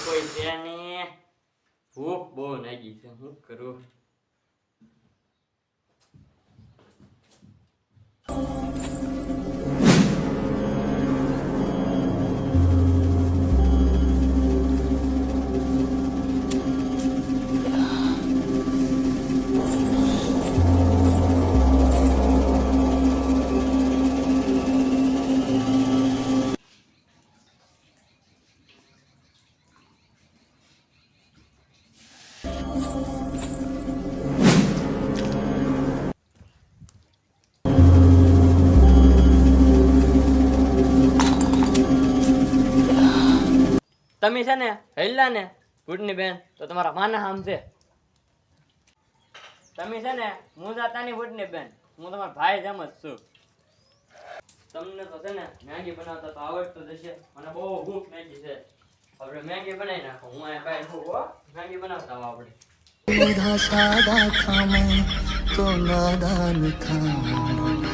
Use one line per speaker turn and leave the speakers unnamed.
કોઈ છે નહીં, ભૂખ બહુ લાગી છે, શું કરું? તમે છે ને હેલા ને ગુડની બેન તો તમારા માના આમ છે. તમે છે ને મુજાતાની ગુડની બેન, હું તમારા ભાઈ જેમ જ છું. તમને તો છે ને મેગી બનાવતા તો આવડતું જ હશે, અને બહુ ભૂખ લાગી છે. આપણે મેગી બનાવી નાખો, હું અહીંયા બહાર હો મેગી બનાવતા આવડે.
सादा था मैं तो नादान था.